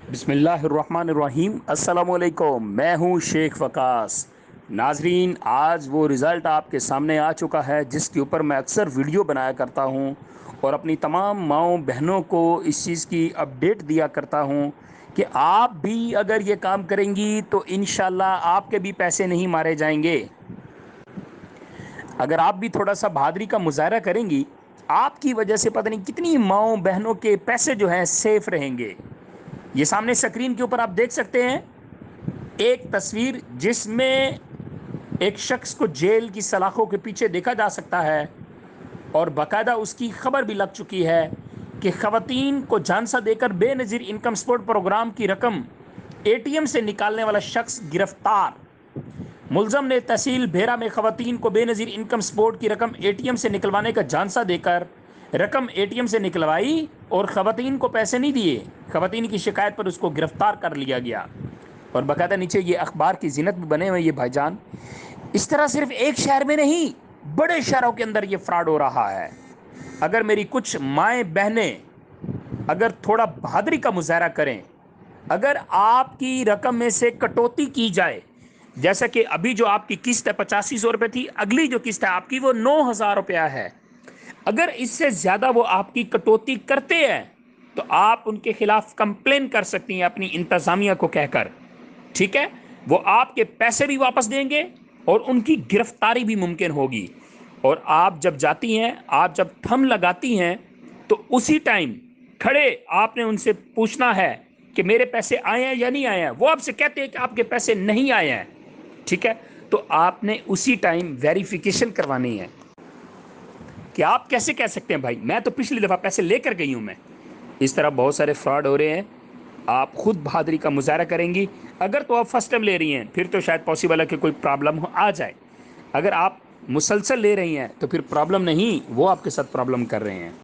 बिस्मिल्लाहिर्रहमानिर्रहीम। अस्सलाम वालेकुम। मैं हूं शेख वकास। नाजरीन, आज वो रिज़ल्ट आपके सामने आ चुका है जिसके ऊपर मैं अक्सर वीडियो बनाया करता हूं और अपनी तमाम माँओं बहनों को इस चीज़ की अपडेट दिया करता हूं कि आप भी अगर ये काम करेंगी तो इंशाल्लाह आपके भी पैसे नहीं मारे जाएंगे। अगर आप भी थोड़ा सा बहादुरी का मुजाहरा करेंगी, आपकी वजह से पता नहीं कितनी माँओं बहनों के पैसे जो हैं सेफ रहेंगे। ये सामने स्क्रीन के ऊपर आप देख सकते हैं एक तस्वीर जिसमें एक शख्स को जेल की सलाखों के पीछे देखा जा सकता है और बाकायदा उसकी खबर भी लग चुकी है कि खवातीन को झांसा देकर बेनज़ीर इनकम सपोर्ट प्रोग्राम की रकम एटीएम से निकालने वाला शख्स गिरफ्तार। मुलजम ने तहसील भेरा में खवातीन को बेनज़ीर इनकम सपोर्ट की रकम एटीएम से निकलवाने का झांसा देकर रकम एटीएम से निकलवाई और खवातीन को पैसे नहीं दिए। खवातीन की शिकायत पर उसको गिरफ्तार कर लिया गया और बाकायदा नीचे ये अखबार की जीनत भी बने हुए ये भाईजान। इस तरह सिर्फ एक शहर में नहीं, बड़े शहरों के अंदर ये फ्रॉड हो रहा है। अगर मेरी कुछ माएँ बहनें अगर थोड़ा बहादुरी का मुजाहरा करें, अगर आपकी रकम में से कटौती की जाए, जैसा कि अभी जो आपकी किस्त है 8500 रुपये थी, अगली जो किस्त है आपकी वो 9000 रुपया है। अगर इससे ज़्यादा वो आपकी कटौती करते हैं तो आप उनके खिलाफ कंप्लेन कर सकती हैं अपनी इंतज़ामिया को कहकर। ठीक है, वो आपके पैसे भी वापस देंगे और उनकी गिरफ्तारी भी मुमकिन होगी। और आप जब जाती हैं, आप जब थंब लगाती हैं तो उसी टाइम खड़े आपने उनसे पूछना है कि मेरे पैसे आए हैं या नहीं आए हैं। वो आपसे कहते हैं कि आपके पैसे नहीं आए हैं, ठीक है, तो आपने उसी टाइम वेरिफिकेशन करवानी है कि आप कैसे कह सकते हैं भाई मैं तो पिछली दफ़ा पैसे लेकर गई हूँ। मैं इस तरह बहुत सारे फ्रॉड हो रहे हैं। आप खुद बहादुरी का मुजाहरा करेंगी। अगर तो आप फर्स्ट टाइम ले रही हैं फिर तो शायद पॉसिबल है कि कोई प्रॉब्लम आ जाए। अगर आप मुसलसल ले रही हैं तो फिर प्रॉब्लम नहीं, वो आपके साथ प्रॉब्लम कर रहे हैं।